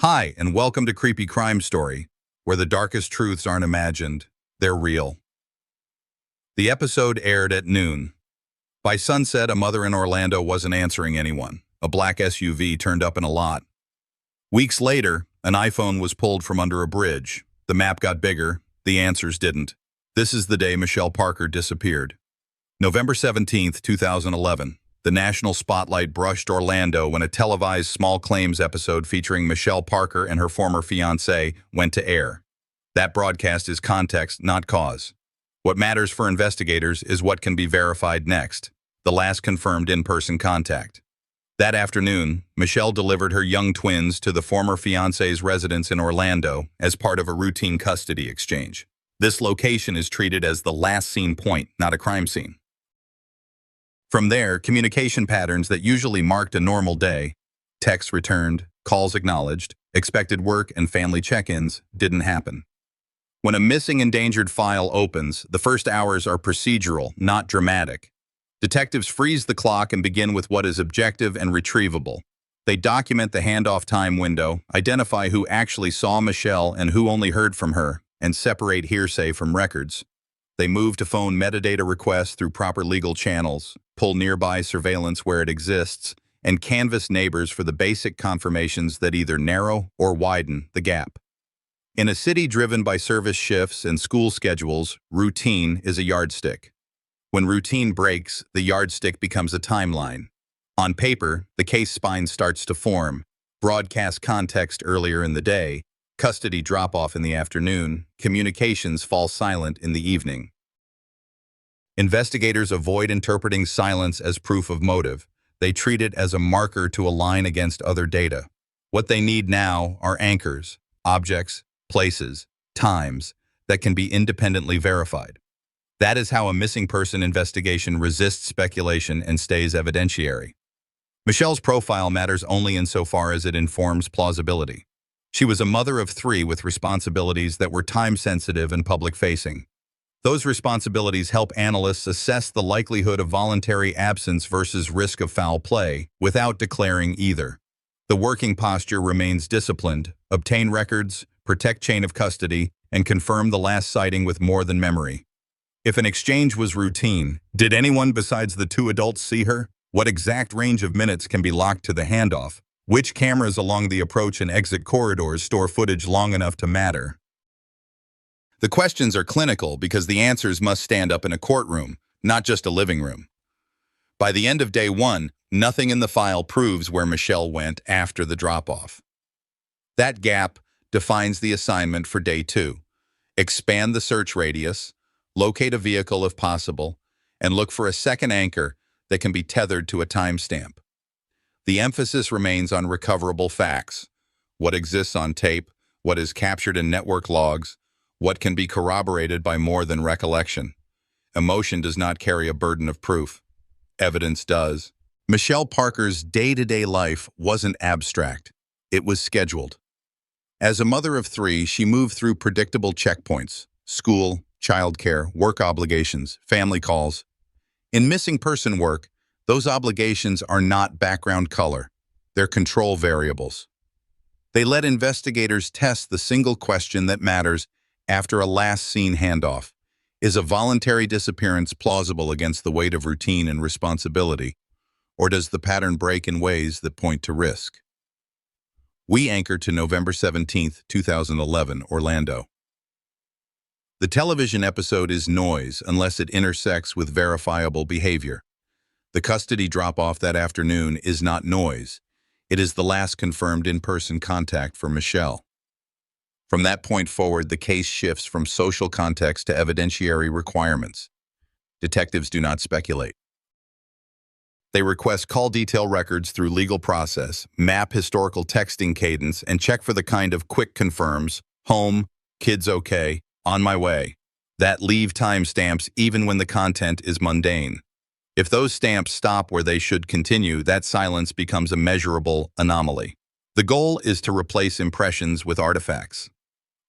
Hi, and welcome to Creepy Crime Story, where the darkest truths aren't imagined, they're real. The episode aired at noon. By sunset, a mother in Orlando wasn't answering anyone. A black SUV turned up in a lot. Weeks later, an iPhone was pulled from under a bridge. The map got bigger, the answers didn't. This is the day Michelle Parker disappeared. November 17th, 2011. The national spotlight brushed Orlando when a televised small claims episode featuring Michelle Parker and her former fiancé went to air. That broadcast is context, not cause. What matters for investigators is what can be verified next, the last confirmed in-person contact. That afternoon, Michelle delivered her young twins to the former fiancé's residence in Orlando as part of a routine custody exchange. This location is treated as the last seen point, not a crime scene. From there, communication patterns that usually marked a normal day, texts returned, calls acknowledged, expected work and family check-ins, didn't happen. When a missing endangered file opens, the first hours are procedural, not dramatic. Detectives freeze the clock and begin with what is objective and retrievable. They document the handoff time window, identify who actually saw Michelle and who only heard from her, and separate hearsay from records. They move to phone metadata requests through proper legal channels, pull nearby surveillance where it exists, and canvass neighbors for the basic confirmations that either narrow or widen the gap. In a city driven by service shifts and school schedules, routine is a yardstick. When routine breaks, the yardstick becomes a timeline. On paper, the case spine starts to form. Broadcast context earlier in the day, custody drop-off in the afternoon, communications fall silent in the evening. Investigators avoid interpreting silence as proof of motive. They treat it as a marker to align against other data. What they need now are anchors, objects, places, times that can be independently verified. That is how a missing person investigation resists speculation and stays evidentiary. Michelle's profile matters only insofar as it informs plausibility. She was a mother of 3 with responsibilities that were time-sensitive and public-facing. Those responsibilities help analysts assess the likelihood of voluntary absence versus risk of foul play without declaring either. The working posture remains disciplined, obtain records, protect chain of custody, and confirm the last sighting with more than memory. If an exchange was routine, did anyone besides the 2 adults see her? What exact range of minutes can be locked to the handoff? Which cameras along the approach and exit corridors store footage long enough to matter? The questions are clinical because the answers must stand up in a courtroom, not just a living room. By the end of day 1, nothing in the file proves where Michelle went after the drop-off. That gap defines the assignment for day 2. Expand the search radius, locate a vehicle if possible, and look for a second anchor that can be tethered to a timestamp. The emphasis remains on recoverable facts. What exists on tape, what is captured in network logs, what can be corroborated by more than recollection. Emotion does not carry a burden of proof. Evidence does. Michelle Parker's day-to-day life wasn't abstract. It was scheduled. As a mother of 3, she moved through predictable checkpoints: school, childcare, work obligations, family calls. In missing person work, those obligations are not background color. They're control variables. They let investigators test the single question that matters after a last-seen handoff. Is a voluntary disappearance plausible against the weight of routine and responsibility, or does the pattern break in ways that point to risk? We anchor to November 17, 2011, Orlando. The television episode is noise unless it intersects with verifiable behavior. The custody drop-off that afternoon is not noise. It is the last confirmed in-person contact for Michelle. From that point forward, the case shifts from social context to evidentiary requirements. Detectives do not speculate. They request call detail records through legal process, map historical texting cadence, and check for the kind of quick confirms, home, kids okay, on my way, that leave timestamps even when the content is mundane. If those stamps stop where they should continue, that silence becomes a measurable anomaly. The goal is to replace impressions with artifacts.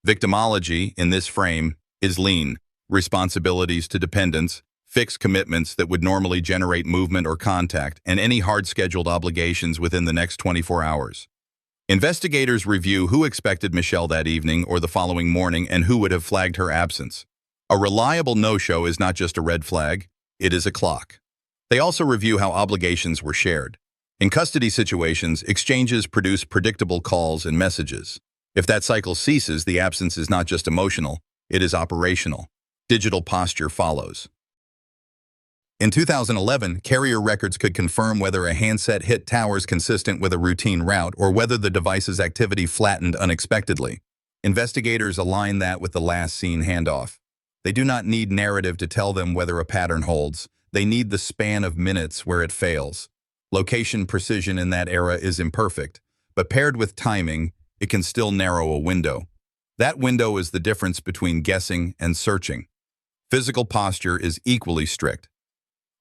Victimology, in this frame, is lean: responsibilities to dependents, fixed commitments that would normally generate movement or contact, and any hard-scheduled obligations within the next 24 hours. Investigators review who expected Michelle that evening or the following morning and who would have flagged her absence. A reliable no-show is not just a red flag, it is a clock. They also review how obligations were shared. In custody situations, exchanges produce predictable calls and messages. If that cycle ceases, the absence is not just emotional, it is operational. Digital posture follows. In 2011, carrier records could confirm whether a handset hit towers consistent with a routine route or whether the device's activity flattened unexpectedly. Investigators align that with the last seen handoff. They do not need narrative to tell them whether a pattern holds. They need the span of minutes where it fails. Location precision in that era is imperfect, but paired with timing, it can still narrow a window. That window is the difference between guessing and searching. Physical posture is equally strict.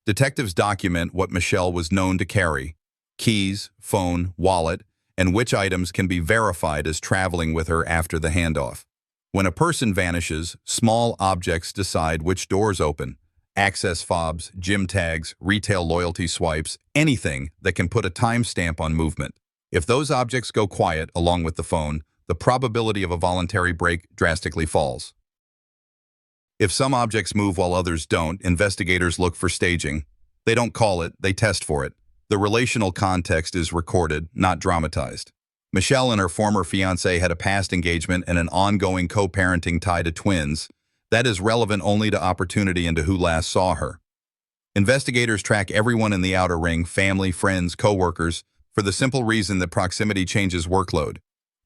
Detectives document what Michelle was known to carry: keys, phone, wallet, and which items can be verified as traveling with her after the handoff. When a person vanishes, small objects decide which doors open. Access fobs, gym tags, retail loyalty swipes, anything that can put a timestamp on movement. If those objects go quiet along with the phone, the probability of a voluntary break drastically falls. If some objects move while others don't, investigators look for staging. They don't call it, they test for it. The relational context is recorded, not dramatized. Michelle and her former fiancé had a past engagement and an ongoing co-parenting tie to twins. That is relevant only to opportunity and to who last saw her. Investigators track everyone in the outer ring, family, friends, co-workers, for the simple reason that proximity changes workload.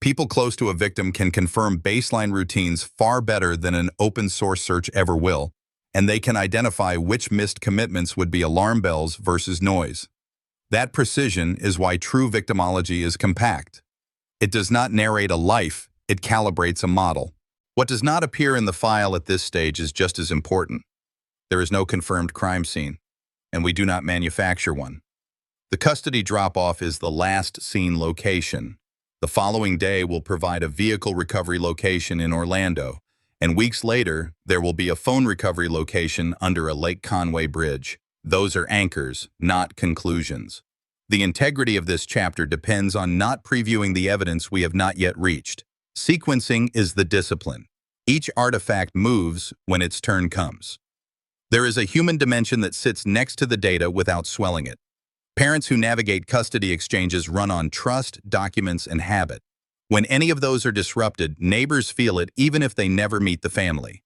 People close to a victim can confirm baseline routines far better than an open-source search ever will, and they can identify which missed commitments would be alarm bells versus noise. That precision is why true victimology is compact. It does not narrate a life, it calibrates a model. What does not appear in the file at this stage is just as important. There is no confirmed crime scene, and we do not manufacture one. The custody drop-off is the last seen location. The following day will provide a vehicle recovery location in Orlando, and weeks later, there will be a phone recovery location under a Lake Conway bridge. Those are anchors, not conclusions. The integrity of this chapter depends on not previewing the evidence we have not yet reached. Sequencing is the discipline. Each artifact moves when its turn comes. There is a human dimension that sits next to the data without swelling it. Parents who navigate custody exchanges run on trust, documents, and habit. When any of those are disrupted, neighbors feel it even if they never meet the family.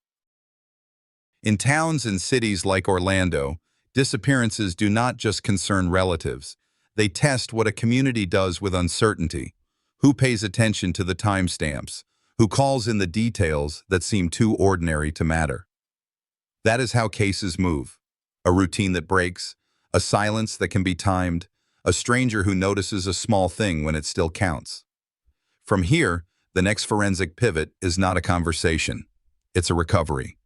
In towns and cities like Orlando, disappearances do not just concern relatives. They test what a community does with uncertainty. Who pays attention to the timestamps? Who calls in the details that seem too ordinary to matter? That is how cases move. A routine that breaks, a silence that can be timed, a stranger who notices a small thing when it still counts. From here, the next forensic pivot is not a conversation. It's a recovery.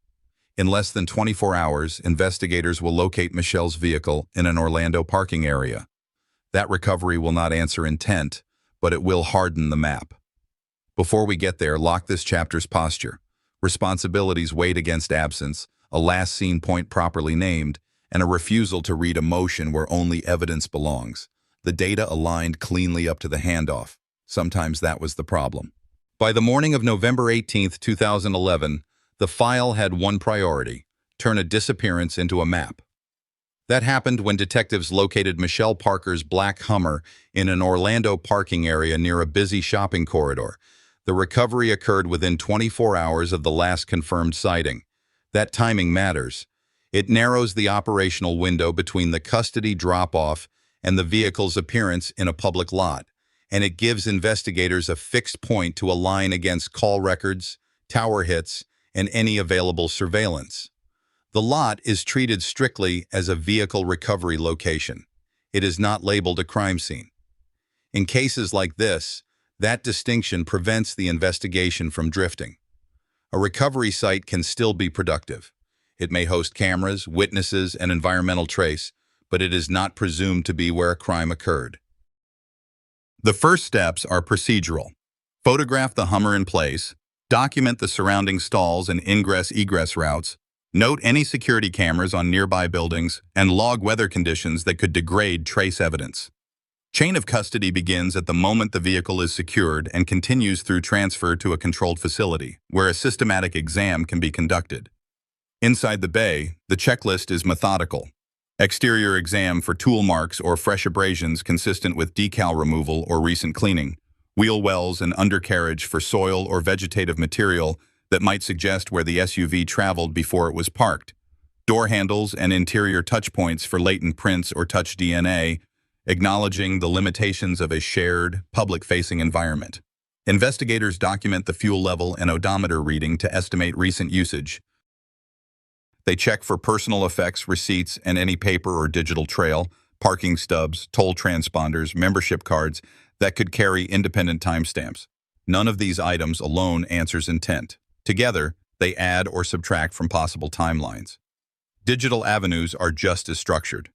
In less than 24 hours, investigators will locate Michelle's vehicle in an Orlando parking area. That recovery will not answer intent, but it will harden the map. Before we get there, lock this chapter's posture. Responsibilities weighed against absence, a last seen point properly named, and a refusal to read emotion where only evidence belongs. The data aligned cleanly up to the handoff. Sometimes that was the problem. By the morning of November 18, 2011, the file had one priority: turn a disappearance into a map. That happened when detectives located Michelle Parker's black Hummer in an Orlando parking area near a busy shopping corridor. The recovery occurred within 24 hours of the last confirmed sighting. That timing matters. It narrows the operational window between the custody drop-off and the vehicle's appearance in a public lot, and it gives investigators a fixed point to align against call records, tower hits, and any available surveillance. The lot is treated strictly as a vehicle recovery location. It is not labeled a crime scene. In cases like this, that distinction prevents the investigation from drifting. A recovery site can still be productive. It may host cameras, witnesses, and environmental trace, but it is not presumed to be where a crime occurred. The first steps are procedural. Photograph the Hummer in place, document the surrounding stalls and ingress-egress routes, note any security cameras on nearby buildings, and log weather conditions that could degrade trace evidence. Chain of custody begins at the moment the vehicle is secured and continues through transfer to a controlled facility, where a systematic exam can be conducted. Inside the bay, the checklist is methodical. Exterior exam for tool marks or fresh abrasions consistent with decal removal or recent cleaning. Wheel wells and undercarriage for soil or vegetative material that might suggest where the SUV traveled before it was parked. Door handles and interior touch points for latent prints or touch DNA, acknowledging the limitations of a shared, public-facing environment. Investigators document the fuel level and odometer reading to estimate recent usage. They check for personal effects, receipts, and any paper or digital trail, parking stubs, toll transponders, membership cards that could carry independent timestamps. None of these items alone answers intent. Together, they add or subtract from possible timelines. Digital avenues are just as structured.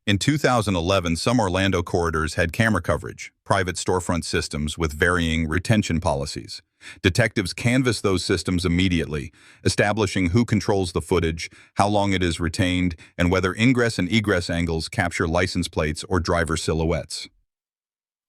In 2011, some Orlando corridors had camera coverage, private storefront systems with varying retention policies. Detectives canvass those systems immediately, establishing who controls the footage, how long it is retained, and whether ingress and egress angles capture license plates or driver silhouettes.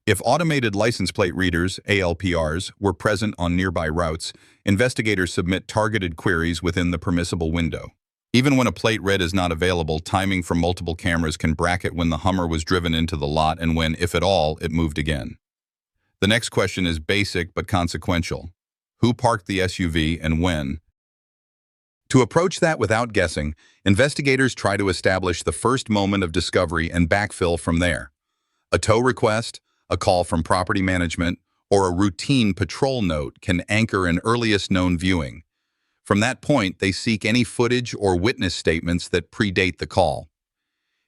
If automated license plate readers, ALPRs, were present on nearby routes, investigators submit targeted queries within the permissible window. Even when a plate read is not available, timing from multiple cameras can bracket when the Hummer was driven into the lot and when, if at all, it moved again. The next question is basic but consequential. Who parked the SUV and when? To approach that without guessing, investigators try to establish the first moment of discovery and backfill from there. A tow request, a call from property management, or a routine patrol note can anchor an earliest known viewing. From that point, they seek any footage or witness statements that predate the call.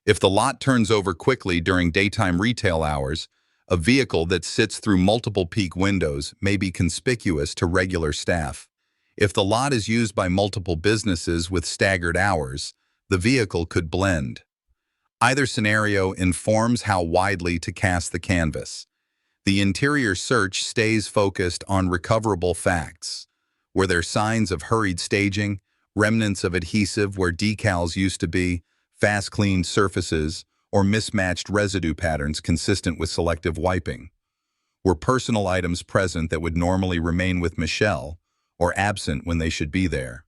If the lot turns over quickly during daytime retail hours, a vehicle that sits through multiple peak windows may be conspicuous to regular staff. If the lot is used by multiple businesses with staggered hours, the vehicle could blend. Either scenario informs how widely to cast the canvas. The interior search stays focused on recoverable facts. Were there signs of hurried staging, remnants of adhesive where decals used to be, fast-cleaned surfaces, or mismatched residue patterns consistent with selective wiping? Were personal items present that would normally remain with Michelle, or absent when they should be there?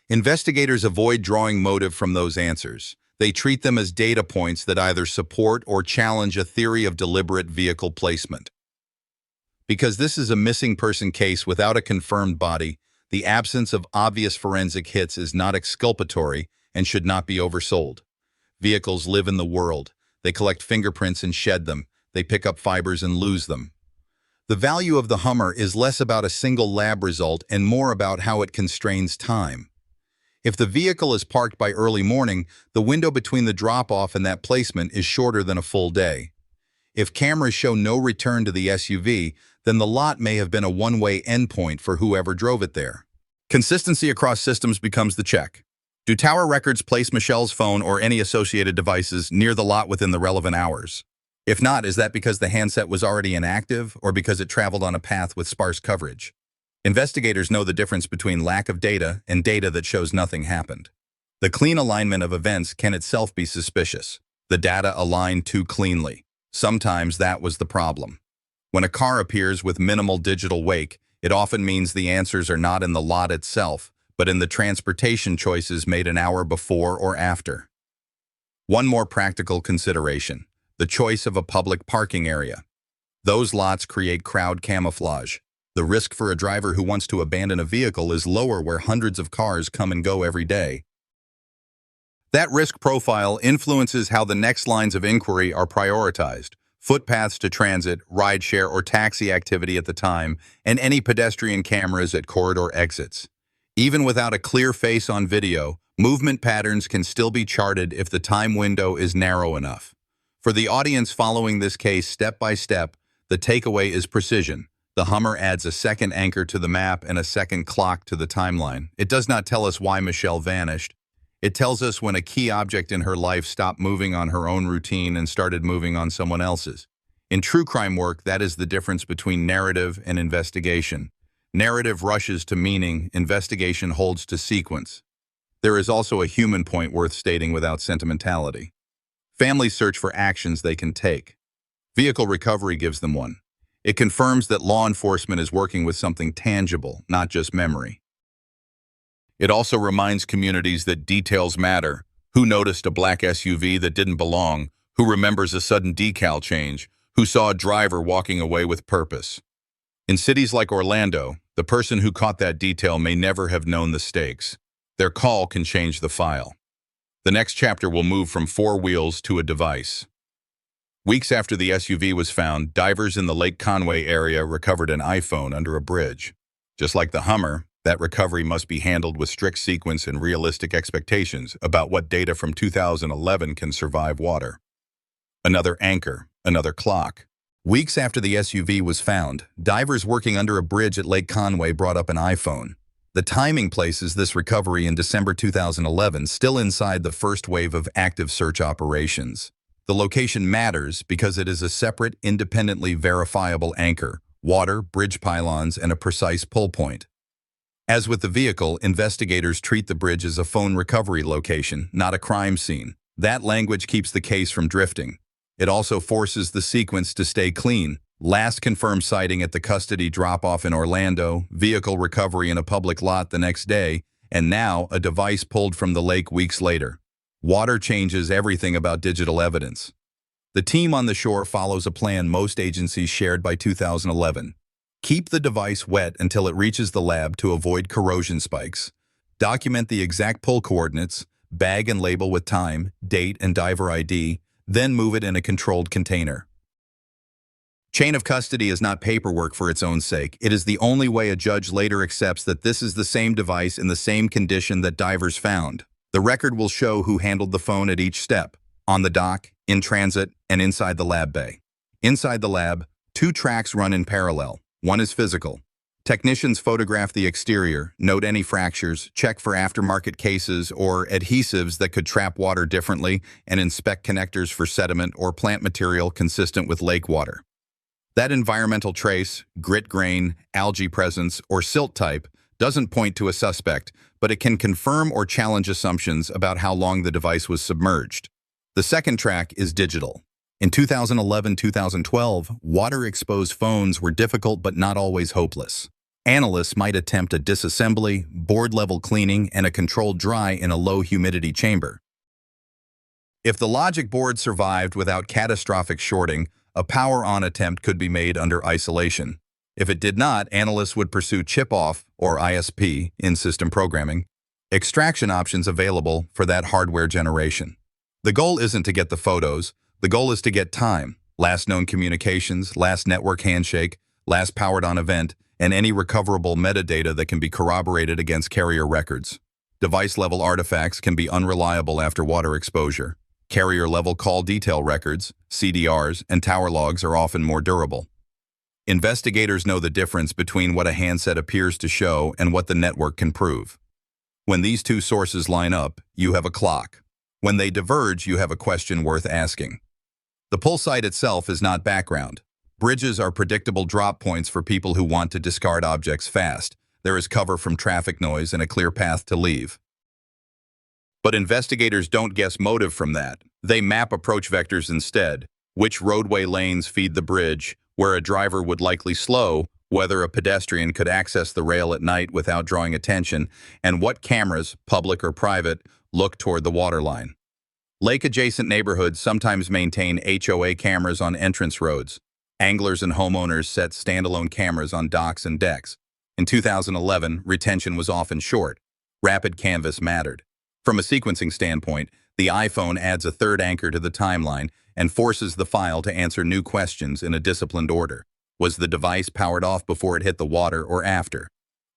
Investigators avoid drawing motive from those answers. They treat them as data points that either support or challenge a theory of deliberate vehicle placement. Because this is a missing person case without a confirmed body, the absence of obvious forensic hits is not exculpatory and should not be oversold. Vehicles live in the world. They collect fingerprints and shed them. They pick up fibers and lose them. The value of the Hummer is less about a single lab result and more about how it constrains time. If the vehicle is parked by early morning, the window between the drop-off and that placement is shorter than a full day. If cameras show no return to the SUV, then the lot may have been a one-way endpoint for whoever drove it there. Consistency across systems becomes the check. Do tower records place Michelle's phone or any associated devices near the lot within the relevant hours? If not, is that because the handset was already inactive or because it traveled on a path with sparse coverage? Investigators know the difference between lack of data and data that shows nothing happened. The clean alignment of events can itself be suspicious. The data aligned too cleanly. Sometimes that was the problem. When a car appears with minimal digital wake, it often means the answers are not in the lot itself, but in the transportation choices made an hour before or after. One more practical consideration: the choice of a public parking area. Those lots create crowd camouflage. The risk for a driver who wants to abandon a vehicle is lower where hundreds of cars come and go every day. That risk profile influences how the next lines of inquiry are prioritized: footpaths to transit, rideshare or taxi activity at the time, and any pedestrian cameras at corridor exits. Even without a clear face on video, movement patterns can still be charted if the time window is narrow enough. For the audience following this case step by step, the takeaway is precision. The Hummer adds a second anchor to the map and a second clock to the timeline. It does not tell us why Michelle vanished. It tells us when a key object in her life stopped moving on her own routine and started moving on someone else's. In true crime work, that is the difference between narrative and investigation. Narrative rushes to meaning, investigation holds to sequence. There is also a human point worth stating without sentimentality. Families search for actions they can take. Vehicle recovery gives them one. It confirms that law enforcement is working with something tangible, not just memory. It also reminds communities that details matter. Who noticed a black SUV that didn't belong? Who remembers a sudden decal change? Who saw a driver walking away with purpose? In cities like Orlando, the person who caught that detail may never have known the stakes. Their call can change the file. The next chapter will move from four wheels to a device. Weeks after the SUV was found, divers in the Lake Conway area recovered an iPhone under a bridge. Just like the Hummer, that recovery must be handled with strict sequence and realistic expectations about what data from 2011 can survive water. Another anchor, another clock. Weeks after the SUV was found, divers working under a bridge at Lake Conway brought up an iPhone. The timing places this recovery in December 2011, still inside the first wave of active search operations. The location matters because it is a separate, independently verifiable anchor, water, bridge pylons, and a precise pull point. As with the vehicle, investigators treat the bridge as a phone recovery location, not a crime scene. That language keeps the case from drifting. It also forces the sequence to stay clean. Last confirmed sighting at the custody drop-off in Orlando, vehicle recovery in a public lot the next day, and now a device pulled from the lake weeks later. Water changes everything about digital evidence. The team on the shore follows a plan most agencies shared by 2011. Keep the device wet until it reaches the lab to avoid corrosion spikes. Document the exact pull coordinates, bag and label with time, date, and diver ID, then move it in a controlled container. Chain of custody is not paperwork for its own sake. It is the only way a judge later accepts that this is the same device in the same condition that divers found. The record will show who handled the phone at each step, on the dock, in transit, and inside the lab bay. Inside the lab, two tracks run in parallel. One is physical. Technicians photograph the exterior, note any fractures, check for aftermarket cases or adhesives that could trap water differently, and inspect connectors for sediment or plant material consistent with lake water. That environmental trace, grit grain, algae presence, or silt type doesn't point to a suspect, but it can confirm or challenge assumptions about how long the device was submerged. The second track is digital. In 2011-2012, water-exposed phones were difficult but not always hopeless. Analysts might attempt a disassembly, board-level cleaning, and a controlled dry in a low-humidity chamber. If the logic board survived without catastrophic shorting, a power-on attempt could be made under isolation. If it did not, analysts would pursue chip-off, or ISP, in system programming, extraction options available for that hardware generation. The goal isn't to get the photos. The goal is to get time, last known communications, last network handshake, last powered-on event, and any recoverable metadata that can be corroborated against carrier records. Device-level artifacts can be unreliable after water exposure. Carrier-level call detail records, CDRs, and tower logs are often more durable. Investigators know the difference between what a handset appears to show and what the network can prove. When these two sources line up, you have a clock. When they diverge, you have a question worth asking. The pull site itself is not background. Bridges are predictable drop points for people who want to discard objects fast. There is cover from traffic noise and a clear path to leave. But investigators don't guess motive from that. They map approach vectors instead. Which roadway lanes feed the bridge, where a driver would likely slow, whether a pedestrian could access the rail at night without drawing attention, and what cameras, public or private, look toward the waterline. Lake-adjacent neighborhoods sometimes maintain HOA cameras on entrance roads. Anglers and homeowners set standalone cameras on docks and decks. In 2011, retention was often short. Rapid canvas mattered. From a sequencing standpoint, the iPhone adds a third anchor to the timeline and forces the file to answer new questions in a disciplined order. Was the device powered off before it hit the water or after?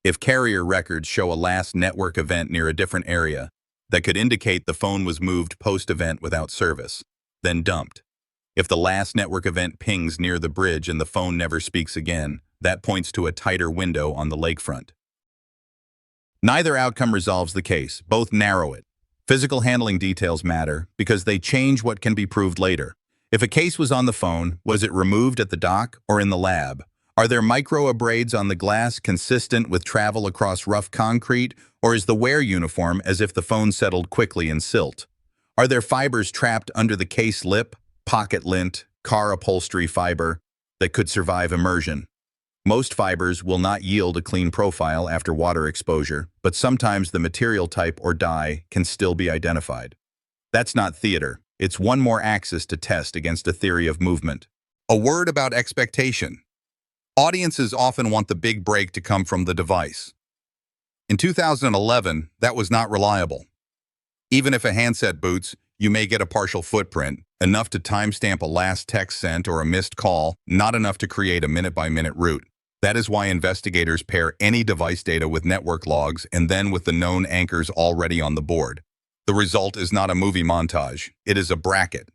If carrier records show a last network event near a different area, that could indicate the phone was moved post-event without service, then dumped. If the last network event pings near the bridge and the phone never speaks again, that points to a tighter window on the lakefront. Neither outcome resolves the case, both narrow it. Physical handling details matter because they change what can be proved later. If a case was on the phone, was it removed at the dock or in the lab? Are there micro-abrades on the glass consistent with travel across rough concrete, or is the wear uniform as if the phone settled quickly in silt? Are there fibers trapped under the case lip, pocket lint, car upholstery fiber that could survive immersion? Most fibers will not yield a clean profile after water exposure, but sometimes the material type or dye can still be identified. That's not theater. It's one more axis to test against a theory of movement. A word about expectation. Audiences often want the big break to come from the device. In 2011, that was not reliable. Even if a handset boots, you may get a partial footprint, enough to timestamp a last text sent or a missed call, not enough to create a minute-by-minute route. That is why investigators pair any device data with network logs and then with the known anchors already on the board. The result is not a movie montage, it is a bracket.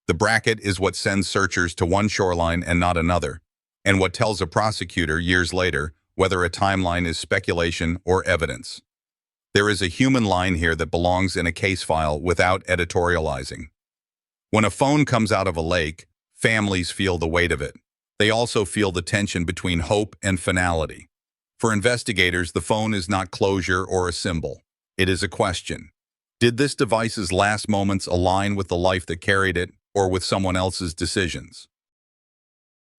The bracket is what sends searchers to one shoreline and not another, and what tells a prosecutor years later whether a timeline is speculation or evidence. There is a human line here that belongs in a case file without editorializing. When a phone comes out of a lake, families feel the weight of it. They also feel the tension between hope and finality. For investigators, the phone is not closure or a symbol. It is a question. Did this device's last moments align with the life that carried it, or with someone else's decisions?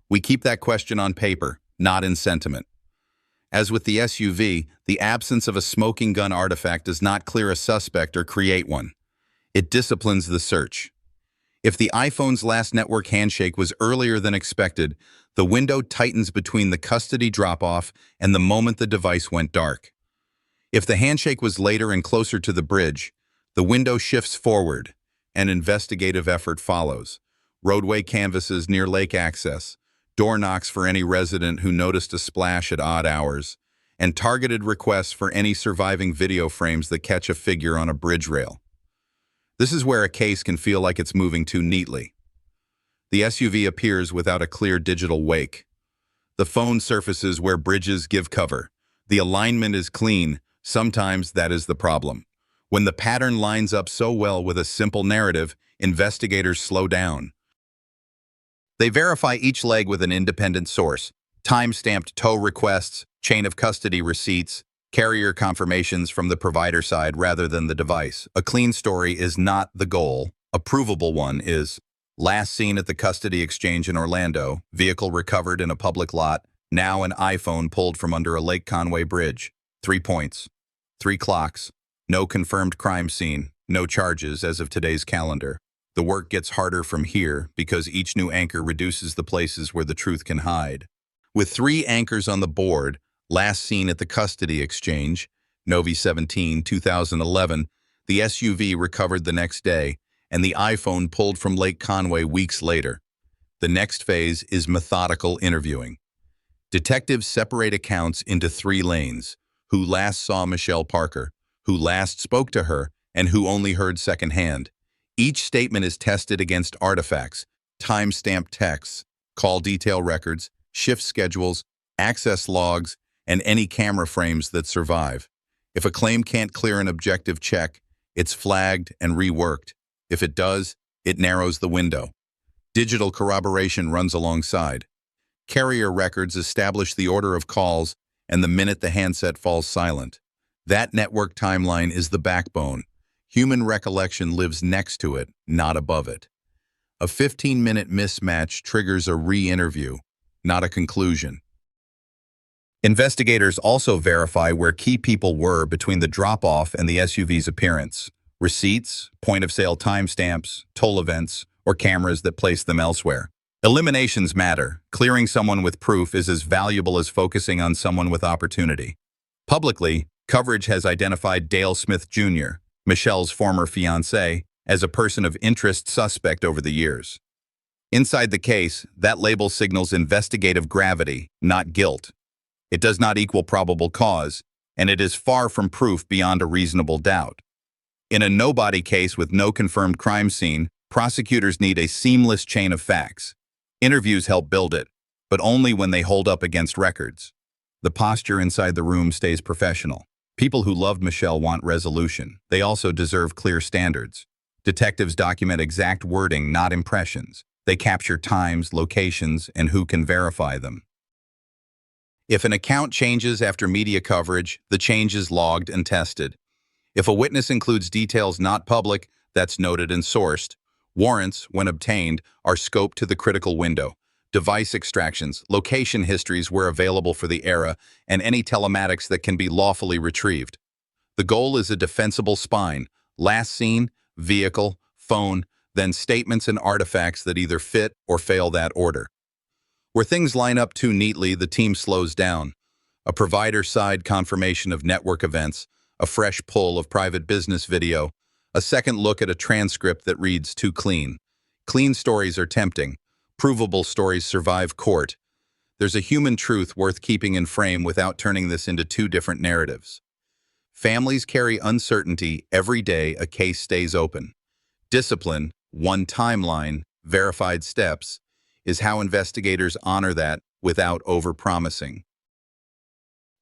We keep that question on paper, not in sentiment. As with the SUV, the absence of a smoking gun artifact does not clear a suspect or create one. It disciplines the search. If the iPhone's last network handshake was earlier than expected, the window tightens between the custody drop-off and the moment the device went dark. If the handshake was later and closer to the bridge, the window shifts forward, and investigative effort follows. Roadway canvases near lake access, door knocks for any resident who noticed a splash at odd hours, and targeted requests for any surviving video frames that catch a figure on a bridge rail. This is where a case can feel like it's moving too neatly. The SUV appears without a clear digital wake. The phone surfaces where bridges give cover. The alignment is clean. Sometimes that is the problem. When the pattern lines up so well with a simple narrative, investigators slow down. They verify each leg with an independent source, time-stamped tow requests, chain of custody receipts, carrier confirmations from the provider side rather than the device. A clean story is not the goal. A provable one is. Last seen at the custody exchange in Orlando, vehicle recovered in a public lot, now an iPhone pulled from under a Lake Conway bridge. 3 points. 3 clocks. No confirmed crime scene. No charges as of today's calendar. The work gets harder from here because each new anchor reduces the places where the truth can hide. With 3 anchors on the board, last seen at the custody exchange, Novi 17, 2011, the SUV recovered the next day, and the iPhone pulled from Lake Conway weeks later. The next phase is methodical interviewing. Detectives separate accounts into 3 lanes: who last saw Michelle Parker, who last spoke to her, and who only heard secondhand. Each statement is tested against artifacts, time-stamped texts, call detail records, shift schedules, access logs, and any camera frames that survive. If a claim can't clear an objective check, it's flagged and reworked. If it does, it narrows the window. Digital corroboration runs alongside. Carrier records establish the order of calls and the minute the handset falls silent. That network timeline is the backbone. Human recollection lives next to it, not above it. A 15-minute mismatch triggers a re-interview, not a conclusion. Investigators also verify where key people were between the drop-off and the SUV's appearance. Receipts, point-of-sale timestamps, toll events, or cameras that place them elsewhere. Eliminations matter. Clearing someone with proof is as valuable as focusing on someone with opportunity. Publicly, coverage has identified Dale Smith Jr., Michelle's former fiancé, as a person of interest suspect over the years. Inside the case, that label signals investigative gravity, not guilt. It does not equal probable cause, and it is far from proof beyond a reasonable doubt. In a nobody case with no confirmed crime scene, prosecutors need a seamless chain of facts. Interviews help build it, but only when they hold up against records. The posture inside the room stays professional. People who loved Michelle want resolution. They also deserve clear standards. Detectives document exact wording, not impressions. They capture times, locations, and who can verify them. If an account changes after media coverage, the change is logged and tested. If a witness includes details not public, that's noted and sourced. Warrants, when obtained, are scoped to the critical window. Device extractions, location histories where available for the era, and any telematics that can be lawfully retrieved. The goal is a defensible spine, last seen, vehicle, phone, then statements and artifacts that either fit or fail that order. Where things line up too neatly, the team slows down. A provider-side confirmation of network events, a fresh pull of private business video, a second look at a transcript that reads too clean. Clean stories are tempting. Provable stories survive court. There's a human truth worth keeping in frame without turning this into two different narratives. Families carry uncertainty every day a case stays open. Discipline, one timeline, verified steps, is how investigators honor that without overpromising.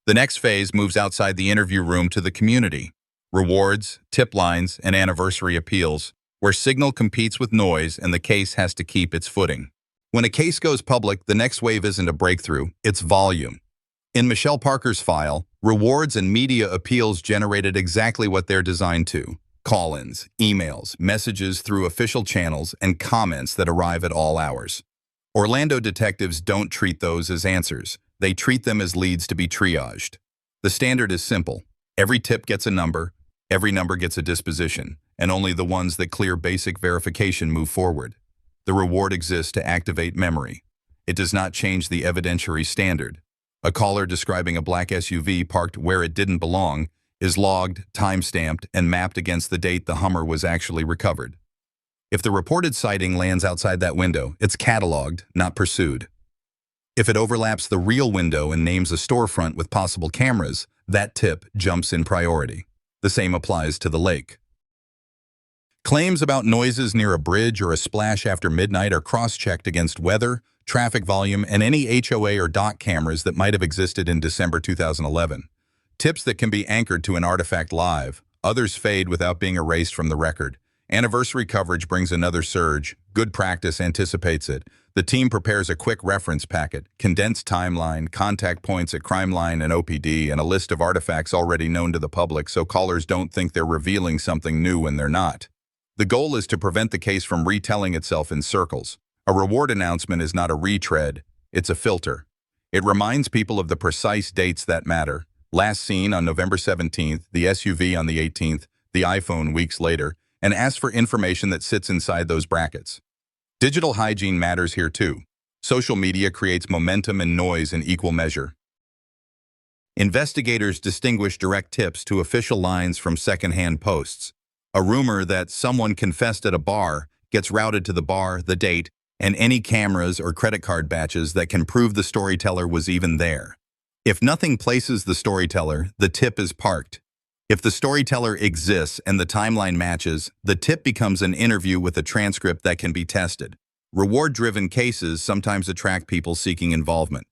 The next phase moves outside the interview room to the community. Rewards, tip lines, and anniversary appeals, where signal competes with noise and the case has to keep its footing. When a case goes public, the next wave isn't a breakthrough, it's volume. In Michelle Parker's file, rewards and media appeals generated exactly what they're designed to. Call-ins, emails, messages through official channels, and comments that arrive at all hours. Orlando detectives don't treat those as answers. They treat them as leads to be triaged. The standard is simple. Every tip gets a number, every number gets a disposition, and only the ones that clear basic verification move forward. The reward exists to activate memory. It does not change the evidentiary standard. A caller describing a black SUV parked where it didn't belong is logged, time-stamped, and mapped against the date the Hummer was actually recovered. If the reported sighting lands outside that window, it's cataloged, not pursued. If it overlaps the real window and names a storefront with possible cameras, that tip jumps in priority. The same applies to the lake. Claims about noises near a bridge or a splash after midnight are cross-checked against weather, traffic volume, and any HOA or dock cameras that might have existed in December 2011. Tips that can be anchored to an artifact live, others fade without being erased from the record. Anniversary coverage brings another surge. Good practice anticipates it. The team prepares a quick reference packet, condensed timeline, contact points at crime line and OPD, and a list of artifacts already known to the public so callers don't think they're revealing something new when they're not. The goal is to prevent the case from retelling itself in circles. A reward announcement is not a retread, it's a filter. It reminds people of the precise dates that matter. Last seen on November 17th, the SUV on the 18th, the iPhone weeks later, and asks for information that sits inside those brackets. Digital hygiene matters here too. Social media creates momentum and noise in equal measure. Investigators distinguish direct tips to official lines from secondhand posts. A rumor that someone confessed at a bar gets routed to the bar, the date, and any cameras or credit card batches that can prove the storyteller was even there. If nothing places the storyteller, the tip is parked. If the storyteller exists and the timeline matches, the tip becomes an interview with a transcript that can be tested. Reward-driven cases sometimes attract people seeking involvement.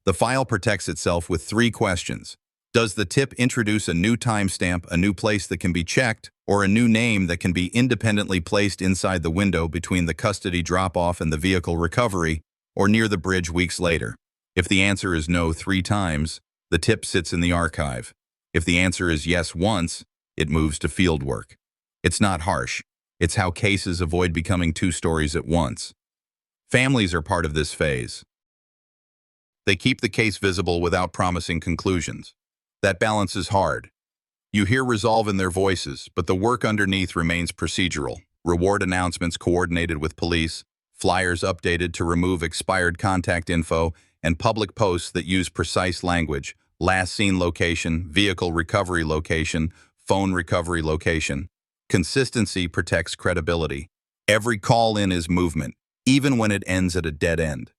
The file protects itself with 3 questions. Does the tip introduce a new timestamp, a new place that can be checked, or a new name that can be independently placed inside the window between the custody drop-off and the vehicle recovery, or near the bridge weeks later? If the answer is no 3 times, the tip sits in the archive. If the answer is yes once, it moves to field work. It's not harsh. It's how cases avoid becoming 2 stories at once. Families are part of this phase. They keep the case visible without promising conclusions. That balance is hard. You hear resolve in their voices, but the work underneath remains procedural. Reward announcements coordinated with police, flyers updated to remove expired contact info, and public posts that use precise language. Last seen location, vehicle recovery location, phone recovery location. Consistency protects credibility. Every call-in is movement, even when it ends at a dead end.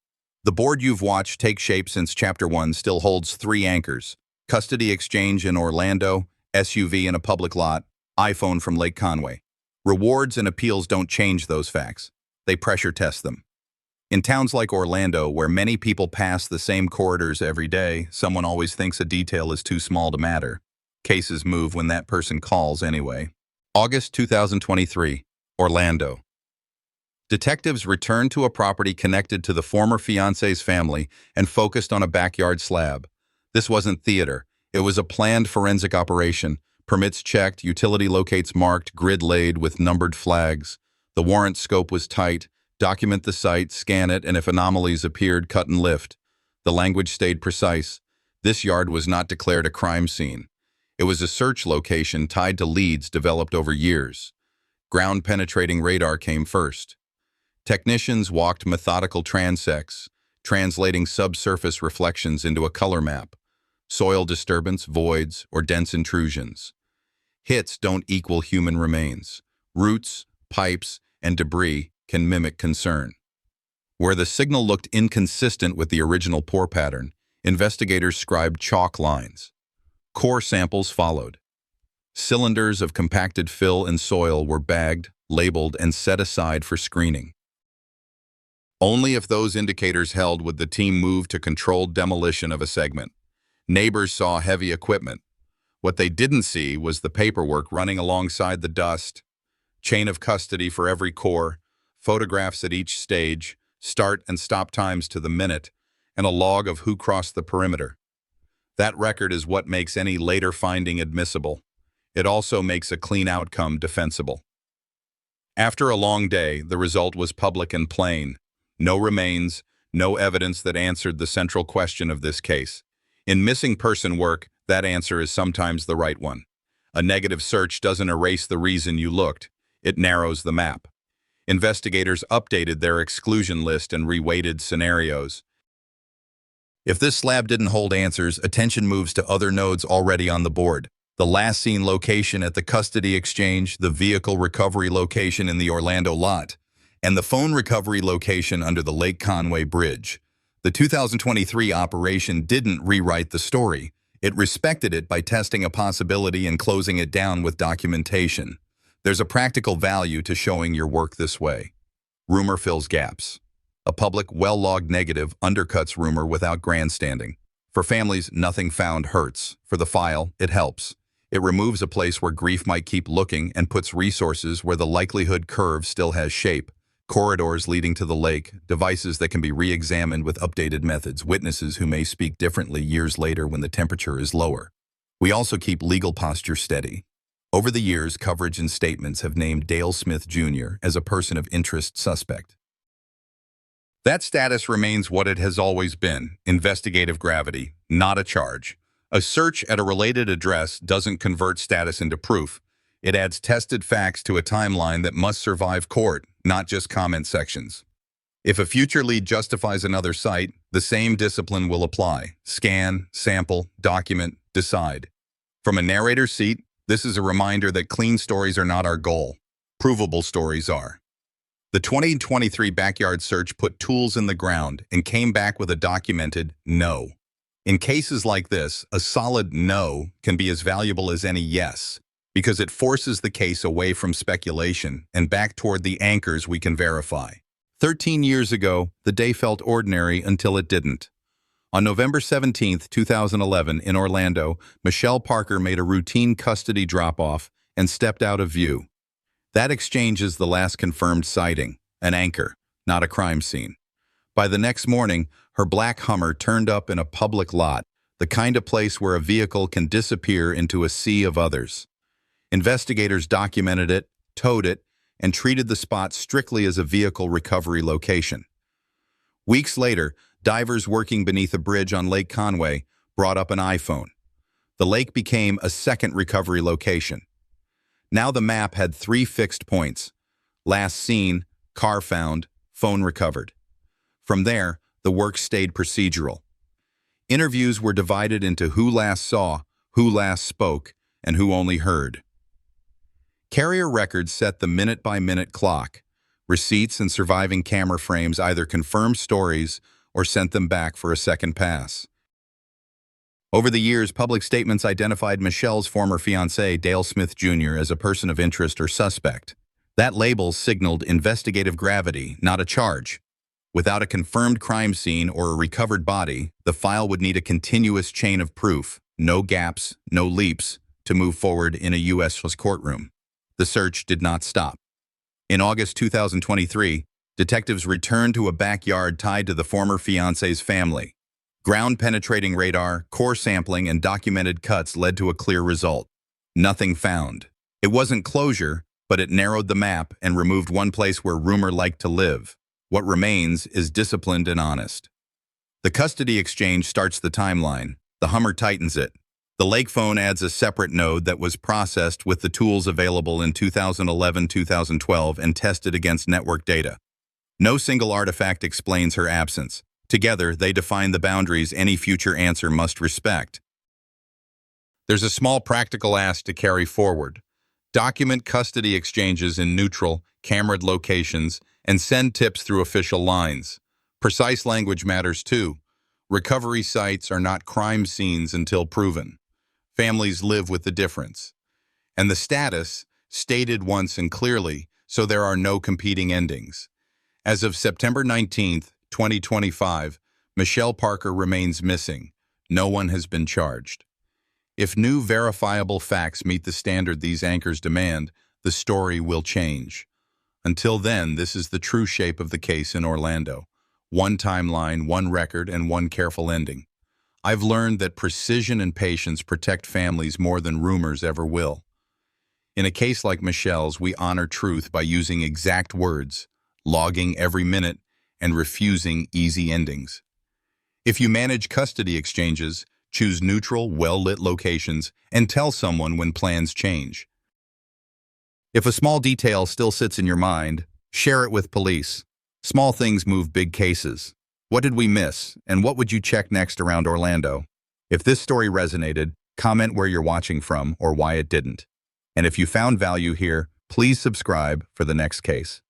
The board you've watched take shape since Chapter 1 still holds 3 anchors: custody exchange in Orlando, SUV in a public lot, iPhone from Lake Conway. Rewards and appeals don't change those facts. They pressure test them. In towns like Orlando, where many people pass the same corridors every day, someone always thinks a detail is too small to matter. Cases move when that person calls anyway. August 2023, Orlando. Detectives returned to a property connected to the former fiancé's family and focused on a backyard slab. This wasn't theater. It was a planned forensic operation, Permits checked, utility locates marked, grid laid with numbered flags. The warrant scope was tight. Document the site, scan it, and if anomalies appeared, cut and lift. The language stayed precise. This yard was not declared a crime scene. It was a search location tied to leads developed over years. Ground-penetrating radar came first. Technicians walked methodical transects, translating subsurface reflections into a color map. Soil disturbance, voids, or dense intrusions. Hits don't equal human remains. Roots, pipes, and debris can mimic concern. Where the signal looked inconsistent with the original pore pattern, investigators scribed chalk lines. Core samples followed. Cylinders of compacted fill and soil were bagged, labeled, and set aside for screening. Only if those indicators held would the team move to controlled demolition of a segment. Neighbors saw heavy equipment. What they didn't see was the paperwork running alongside the dust, chain of custody for every core, photographs at each stage, start and stop times to the minute, and a log of who crossed the perimeter. That record is what makes any later finding admissible. It also makes a clean outcome defensible. After a long day, the result was public and plain. No remains, no evidence that answered the central question of this case. In missing person work, that answer is sometimes the right one. A negative search doesn't erase the reason you looked. It narrows the map. Investigators updated their exclusion list and reweighted scenarios. If this slab didn't hold answers, attention moves to other nodes already on the board. The last seen location at the custody exchange, the vehicle recovery location in the Orlando lot, and the phone recovery location under the Lake Conway bridge. The 2023 operation didn't rewrite the story. It respected it by testing a possibility and closing it down with documentation. There's a practical value to showing your work this way. Rumor fills gaps. A public, well-logged negative undercuts rumor without grandstanding. For families, nothing found hurts. For the file, it helps. It removes a place where grief might keep looking and puts resources where the likelihood curve still has shape. Corridors leading to the lake, devices that can be re-examined with updated methods, witnesses who may speak differently years later when the temperature is lower. We also keep legal posture steady. Over the years, coverage and statements have named Dale Smith Jr. as a person of interest suspect. That status remains what it has always been, investigative gravity, not a charge. A search at a related address doesn't convert status into proof. It adds tested facts to a timeline that must survive court, not just comment sections. If a future lead justifies another site, the same discipline will apply. Scan, sample, document, decide. From a narrator's seat, this is a reminder that clean stories are not our goal. Provable stories are. The 2023 backyard search put tools in the ground and came back with a documented no. In cases like this, a solid no can be as valuable as any yes, because it forces the case away from speculation and back toward the anchors we can verify. 13 years ago, the day felt ordinary until it didn't. On November 17, 2011, in Orlando, Michelle Parker made a routine custody drop-off and stepped out of view. That exchange is the last confirmed sighting, an anchor, not a crime scene. By the next morning, her black Hummer turned up in a public lot, the kind of place where a vehicle can disappear into a sea of others. Investigators documented it, towed it, and treated the spot strictly as a vehicle recovery location. Weeks later, divers working beneath a bridge on Lake Conway brought up an iPhone. The lake became a second recovery location. Now the map had 3 fixed points: last seen, car found, phone recovered. From there, the work stayed procedural. Interviews were divided into who last saw, who last spoke, and who only heard. Carrier records set the minute-by-minute clock. Receipts and surviving camera frames either confirmed stories or sent them back for a second pass. Over the years, public statements identified Michelle's former fiancé, Dale Smith Jr., as a person of interest or suspect. That label signaled investigative gravity, not a charge. Without a confirmed crime scene or a recovered body, the file would need a continuous chain of proof, no gaps, no leaps, to move forward in a U.S. courtroom. The search did not stop. In August 2023, detectives returned to a backyard tied to the former fiancé's family. Ground-penetrating radar, core sampling, and documented cuts led to a clear result. Nothing found. It wasn't closure, but it narrowed the map and removed one place where rumor liked to live. What remains is disciplined and honest. The custody exchange starts the timeline. The Hummer tightens it. The Lake phone adds a separate node that was processed with the tools available in 2011-2012 and tested against network data. No single artifact explains her absence. Together, they define the boundaries any future answer must respect. There's a small practical ask to carry forward. Document custody exchanges in neutral, cameraed locations and send tips through official lines. Precise language matters too. Recovery sites are not crime scenes until proven. Families live with the difference. And the status, stated once and clearly, so there are no competing endings. As of September 19, 2025, Michelle Parker remains missing. No one has been charged. If new verifiable facts meet the standard these anchors demand, the story will change. Until then, this is the true shape of the case in Orlando. One timeline, one record, and one careful ending. I've learned that precision and patience protect families more than rumors ever will. In a case like Michelle's, we honor truth by using exact words, logging every minute, and refusing easy endings. If you manage custody exchanges, choose neutral, well-lit locations, and tell someone when plans change. If a small detail still sits in your mind, share it with police. Small things move big cases. What did we miss, and what would you check next around Orlando? If this story resonated, comment where you're watching from or why it didn't. And if you found value here, please subscribe for the next case.